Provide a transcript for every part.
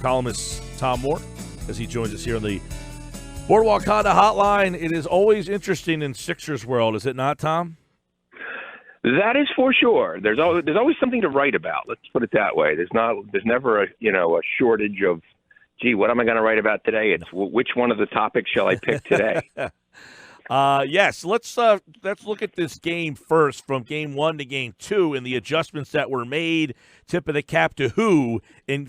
columnist Tom Moore as he joins us here on the Boardwalk Honda Hotline. It is always interesting in Sixers world, is it not, Tom? That is for sure. There's always something to write about. Let's put it that way. There's never a shortage of, gee, what am I going to write about today? It's which one of the topics shall I pick today? Yes, let's look at this game first, from game 1 to game 2, and the adjustments that were made. Tip of the cap to who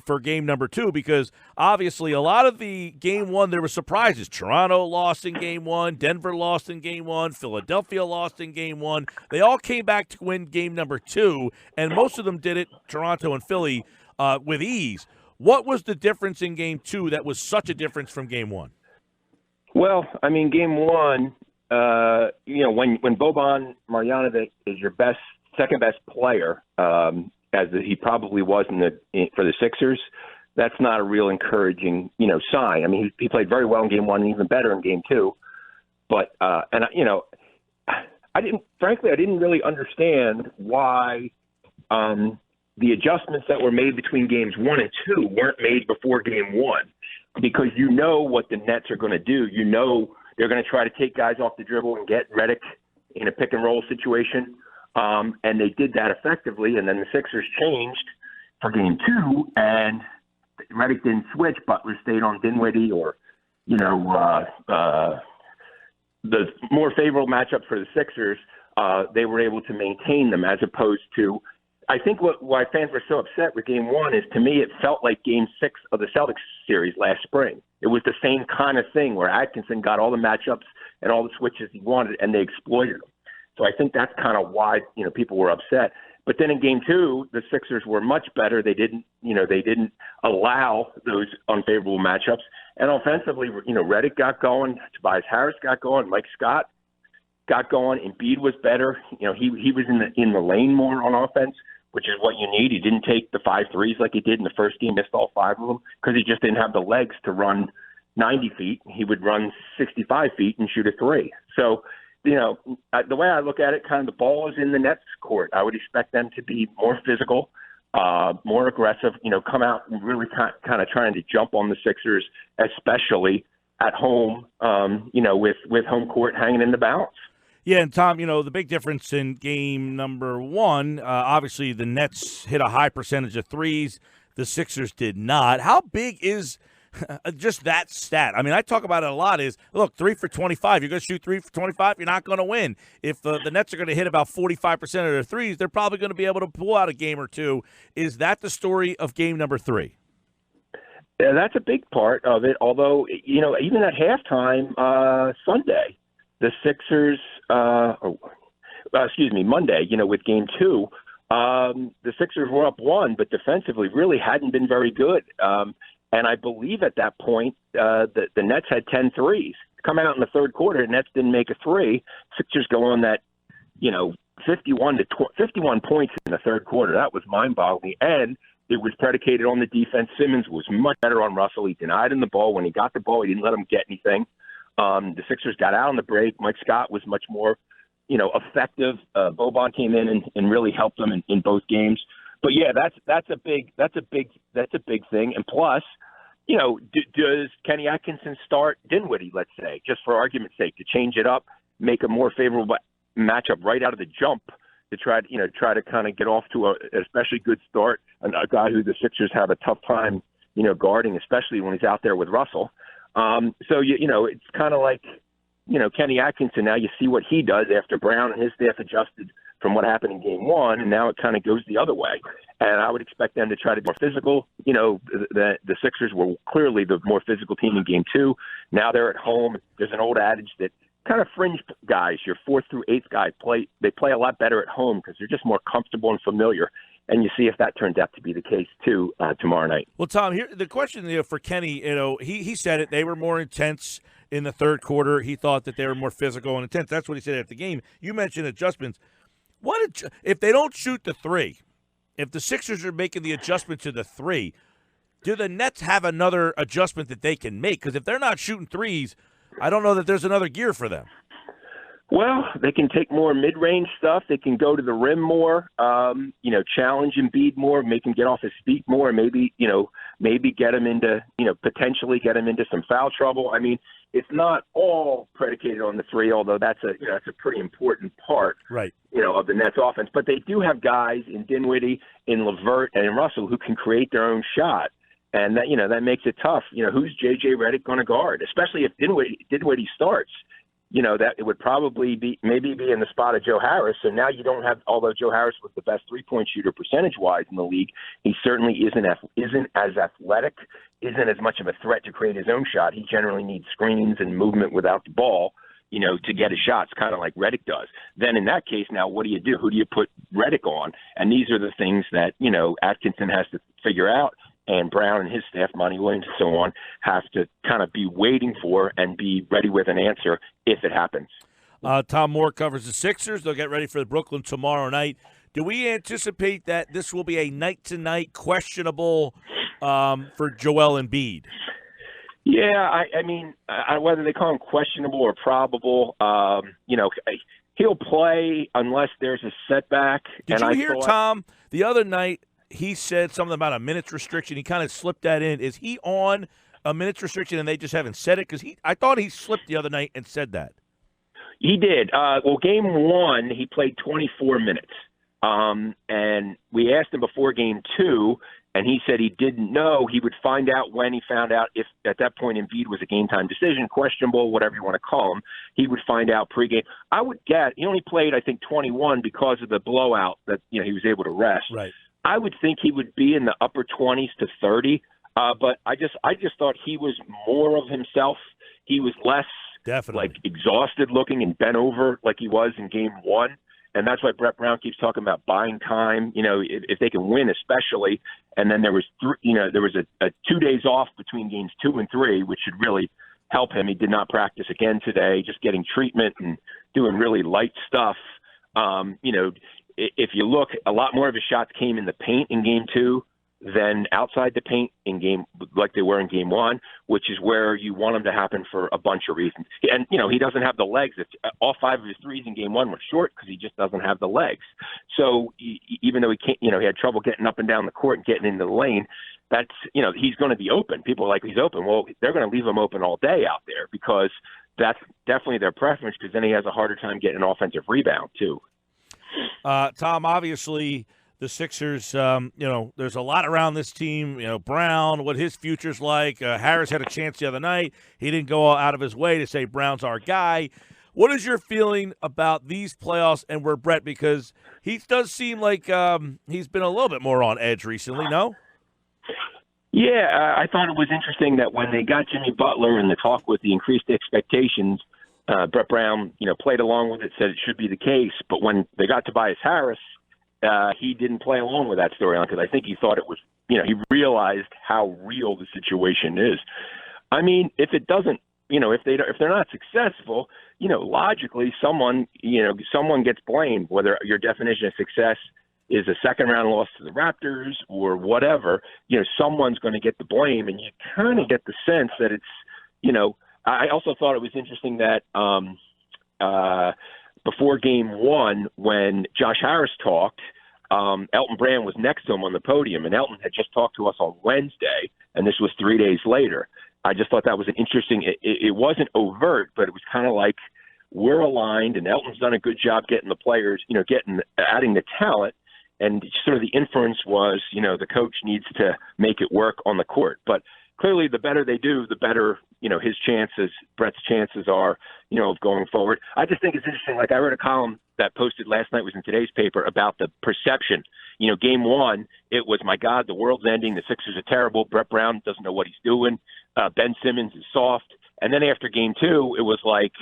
for game number 2, because obviously a lot of the game 1 there were surprises. Toronto lost in game 1, Denver lost in game 1, Philadelphia lost in game 1. They all came back to win game number 2, and most of them did it, Toronto and Philly, with ease. What was the difference in game 2 that was such a difference from game 1? Well, I mean, game 1. When Boban Marjanovic is your second best player, as he probably was for the Sixers, that's not a real encouraging, sign. I mean, he played very well in game 1 and even better in game 2. But I didn't really understand why the adjustments that were made between games 1 and 2 weren't made before game 1, because what the Nets are going to do. They're going to try to take guys off the dribble and get Redick in a pick-and-roll situation, and they did that effectively. And then the Sixers changed for game 2, and Redick didn't switch. Butler stayed on Dinwiddie, or the more favorable matchup for the Sixers. They were able to maintain them, as opposed to, I think why fans were so upset with game 1 is, to me, it felt like game 6 of the Celtics series last spring. It was the same kind of thing where Atkinson got all the matchups and all the switches he wanted, and they exploited them. So I think that's kind of why, people were upset. But then in game 2, the Sixers were much better. They didn't allow those unfavorable matchups. And offensively, Redick got going, Tobias Harris got going, Mike Scott got going. Embiid was better. He was in the lane more on offense, which is what you need. He didn't take the 5 threes like he did in the first game, missed all 5 of them, because he just didn't have the legs to run 90 feet. He would run 65 feet and shoot a 3. So, the way I look at it, kind of the ball is in the Nets' court. I would expect them to be more physical, more aggressive, come out and really kind of trying to jump on the Sixers, especially at home, with home court hanging in the balance. Yeah, and Tom, the big difference in game number 1, obviously the Nets hit a high percentage of threes. The Sixers did not. How big is just that stat? I mean, I talk about it a lot is, look, 3 for 25. You're going to shoot 3 for 25, you're not going to win. If the Nets are going to hit about 45% of their threes, they're probably going to be able to pull out a game or two. Is that the story of game number 3? Yeah, that's a big part of it, although, even at halftime Sunday, the Sixers, Monday, with game 2, the Sixers were up 1, but defensively really hadn't been very good. And I believe at that point, the Nets had 10 threes. Come out in the third quarter, the Nets didn't make a 3. Sixers go on that, 51 points in the third quarter. That was mind-boggling. And it was predicated on the defense. Simmons was much better on Russell. He denied him the ball. When he got the ball, he didn't let him get anything. The Sixers got out on the break. Mike Scott was much more, effective. Boban came in and really helped them in both games. But yeah, that's a big thing. And plus, does Kenny Atkinson start Dinwiddie, let's say, just for argument's sake, to change it up, make a more favorable matchup right out of the jump, to try to kind of get off to a especially good start, a guy who the Sixers have a tough time, guarding, especially when he's out there with Russell. So it's kind of like, Kenny Atkinson. Now you see what he does after Brown and his staff adjusted from what happened in game 1, and now it kind of goes the other way. And I would expect them to try to be more physical. The Sixers were clearly the more physical team in game 2. Now they're at home. There's an old adage that kind of fringe guys, your 4th through 8th guys, play a lot better at home because they're just more comfortable and familiar. And you see if that turns out to be the case, too, tomorrow night. Well, Tom, here the question for Kenny, he said it. They were more intense in the third quarter. He thought that they were more physical and intense. That's what he said after the game. You mentioned adjustments. If they don't shoot the 3, if the Sixers are making the adjustment to the 3, do the Nets have another adjustment that they can make? Because if they're not shooting threes, I don't know that there's another gear for them. Well, they can take more mid-range stuff. They can go to the rim more, challenge Embiid more, make him get off his feet more, maybe maybe get him into, potentially get him into some foul trouble. I mean, it's not all predicated on the three, although that's a pretty important part, right, of the Nets offense. But they do have guys in Dinwiddie, in LeVert, and in Russell who can create their own shot. And that makes it tough. Who's J.J. Redick going to guard, especially if Dinwiddie starts? That it would probably be in the spot of Joe Harris. So now you don't have, although Joe Harris was the best three-point shooter percentage-wise in the league, he certainly isn't as athletic, isn't as much of a threat to create his own shot. He generally needs screens and movement without the ball, to get his shots, kind of like Redick does. Then in that case, now what do you do? Who do you put Redick on? And these are the things that, Atkinson has to figure out. And Brown and his staff, Monty Williams and so on, have to kind of be waiting for and be ready with an answer if it happens. Tom Moore covers the Sixers. They'll get ready for the Brooklyn tomorrow night. Do we anticipate that this will be a night-to-night questionable for Joel Embiid? Yeah, I mean, whether they call him questionable or probable, he'll play unless there's a setback. Did you hear, Tom, the other night, he said something about a minutes restriction. He kind of slipped that in. Is he on a minutes restriction and they just haven't said it? Because I thought he slipped the other night and said that. He did. Game one, he played 24 minutes. And we asked him before game two, and he said he didn't know. He would find out when he found out if at that point Embiid was a game-time decision, questionable, whatever you want to call him. He would find out pregame. I would guess he only played, I think, 21 because of the blowout that he was able to rest. Right. I would think he would be in the upper 20s to 30, but I just thought he was more of himself. He was less exhausted looking and bent over like he was in game one, and that's why Brett Brown keeps talking about buying time. If they can win, especially. And then there was a 2 days off between games 2 and 3, which should really help him. He did not practice again today, just getting treatment and doing really light stuff. If you look, a lot more of his shots came in the paint in game 2 than outside the paint like they were in game 1, which is where you want them to happen for a bunch of reasons. And, he doesn't have the legs. All 5 of his threes in game 1 were short because he just doesn't have the legs. So even though he can't, he had trouble getting up and down the court and getting into the lane, that's, he's going to be open. People are like, he's open. Well, they're going to leave him open all day out there because that's definitely their preference, because then he has a harder time getting an offensive rebound too. Tom, obviously the Sixers, there's a lot around this team. Brown, what his future's like. Harris had a chance the other night. He didn't go out of his way to say Brown's our guy. What is your feeling about these playoffs and where Brett, because he does seem like he's been a little bit more on edge recently, no? Yeah, I thought it was interesting that when they got Jimmy Butler and the talk with the increased expectations, Brett Brown, played along with it, said it should be the case. But when they got Tobias Harris, he didn't play along with that storyline because I think he thought it was, he realized how real the situation is. I mean, if it doesn't, if they're not successful, logically someone gets blamed, whether your definition of success is a second-round loss to the Raptors or whatever, someone's going to get the blame. And you kind of get the sense that it's, I also thought it was interesting that before game 1, when Josh Harris talked, Elton Brand was next to him on the podium, and Elton had just talked to us on Wednesday, and this was 3 days later. I just thought that was an interesting – it wasn't overt, but it was kind of like we're aligned, and Elton's done a good job getting the players, adding the talent. And sort of the inference was, the coach needs to make it work on the court. But clearly the better they do, the better, his chances, Brett's chances are, of going forward. I just think it's interesting. Like I read a column that posted last night, was in today's paper, about the perception. Game 1, it was, my God, the world's ending. The Sixers are terrible. Brett Brown doesn't know what he's doing. Ben Simmons is soft. And then after game 2, it was like,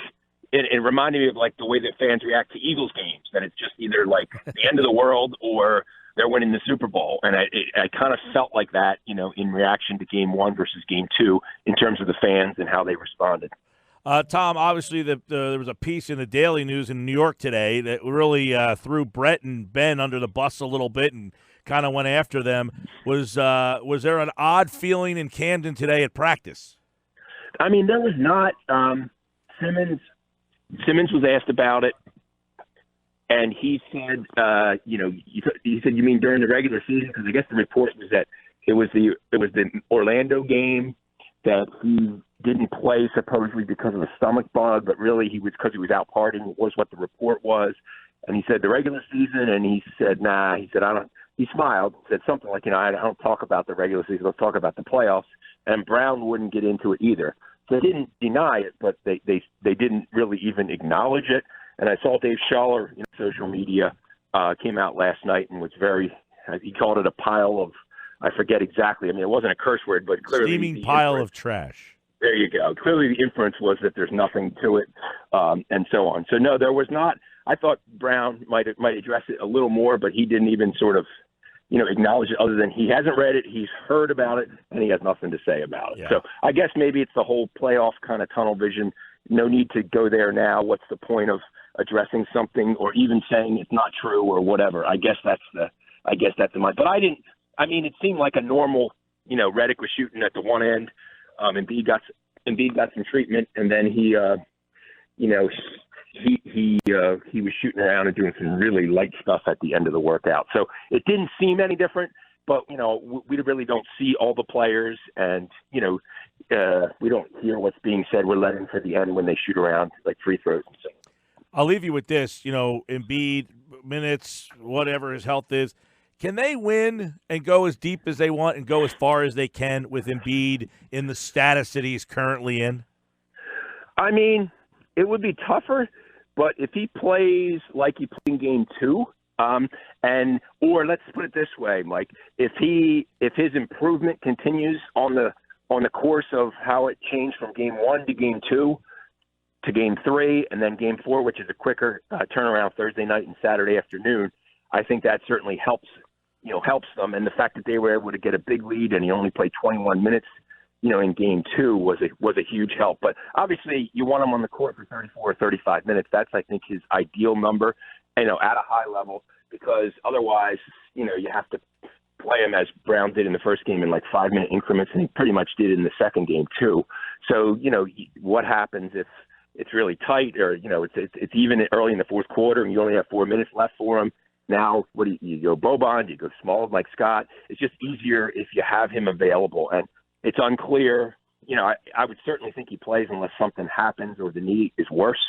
it reminded me of like the way that fans react to Eagles games, that it's just either like the end of the world or they're winning the Super Bowl. And I kind of felt like that, in reaction to game 1 versus game 2 in terms of the fans and how they responded. Tom, obviously there was a piece in the Daily News in New York today that really threw Brett and Ben under the bus a little bit and kind of went after them. Was there an odd feeling in Camden today at practice? I mean, there was not. Simmons was asked about it, and he said, he said, you mean during the regular season? Because I guess the report was that it was the Orlando game that he didn't play supposedly because of a stomach bug, but really he was because he was out partying was what the report was. And he said the regular season, and he said, nah. He said, I don't. He smiled, said something like, I don't talk about the regular season. Let's talk about the playoffs. And Brown wouldn't get into it either. So they didn't deny it, but they didn't really even acknowledge it. And I saw Dave Schaller in social media came out last night and was he called it a pile of, I forget exactly. I mean, it wasn't a curse word, but clearly steaming pile of trash. There you go. Clearly the inference was that there's nothing to it, and so on. So no, there was not. I thought Brown might address it a little more, but he didn't even sort of, acknowledge it other than he hasn't read it, he's heard about it, and he has nothing to say about it. Yeah. So I guess maybe it's the whole playoff kind of tunnel vision. No need to go there now. What's the point of addressing something or even saying it's not true or whatever? I guess that's the mind. But it seemed like a normal, Redick was shooting at the one end. Embiid got some treatment, and then he was shooting around and doing some really light stuff at the end of the workout. So it didn't seem any different, but, we really don't see all the players, and, we don't hear what's being said. We're letting for the end when they shoot around like free throws and so. I'll leave you with this, Embiid, minutes, whatever his health is. Can they win and go as deep as they want and go as far as they can with Embiid in the status that he's currently in? I mean, it would be tougher, but if he plays like he played in Game 2, or let's put it this way, Mike, if his improvement continues on the course of how it changed from Game 1 to Game 2 to Game 3 and then Game 4, which is a quicker turnaround Thursday night and Saturday afternoon, I think that certainly helps them. And the fact that they were able to get a big lead and he only played 21 minutes, in Game 2 was a huge help. But obviously you want him on the court for 34 or 35 minutes. That's, I think, his ideal number, at a high level, because otherwise, you have to play him as Brown did in the first game in like 5-minute increments, and he pretty much did in the second game too. So, what happens if it's really tight or, it's even early in the fourth quarter and you only have 4 minutes left for him? Now, what do you go Boban? Do you go small like Scott? It's just easier if you have him available. And it's unclear. I would certainly think he plays unless something happens or the knee is worse.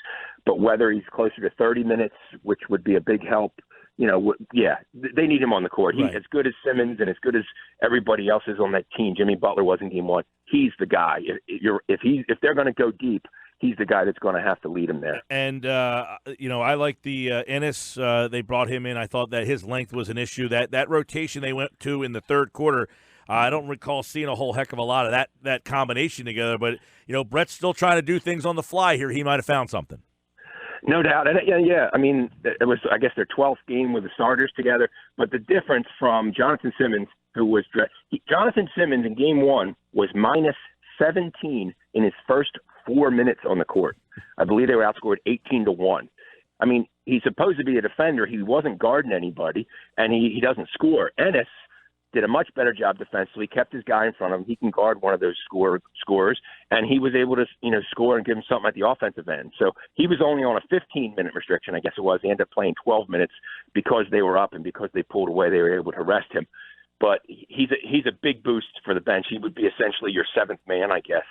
But whether he's closer to 30 minutes, which would be a big help, they need him on the court. He's as good as Simmons and as good as everybody else is on that team. Jimmy Butler was in Game 1. He's the guy. If they're going to go deep, he's the guy that's going to have to lead them there. And, I like the Ennis. They brought him in. I thought that his length was an issue. That rotation they went to in the third quarter, I don't recall seeing a whole heck of a lot of that combination together. But, Brett's still trying to do things on the fly here. He might have found something. No doubt. And, I mean, it was, I guess, their 12th game with the starters together. But the difference from Jonathan Simmons, Jonathan Simmons in Game 1 was minus 17 in his first 4 minutes on the court. I believe they were outscored 18-1. I mean, he's supposed to be a defender. He wasn't guarding anybody, and he doesn't score. Ennis did a much better job defensively, kept his guy in front of him. He can guard one of those scorers, and he was able to, score and give him something at the offensive end. So he was only on a 15-minute restriction, I guess it was. He ended up playing 12 minutes because they were up and because they pulled away. They were able to rest him. But he's a big boost for the bench. He would be essentially your seventh man, I guess,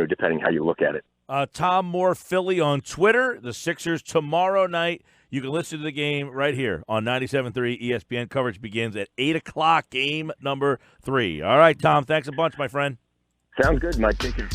depending how you look at it. Tom Moore Philly on Twitter. The Sixers tomorrow night. You can listen to the game right here on 97.3 ESPN. Coverage begins at 8 o'clock, game number 3. All right, Tom, thanks a bunch, my friend. Sounds good, Mike. Take care.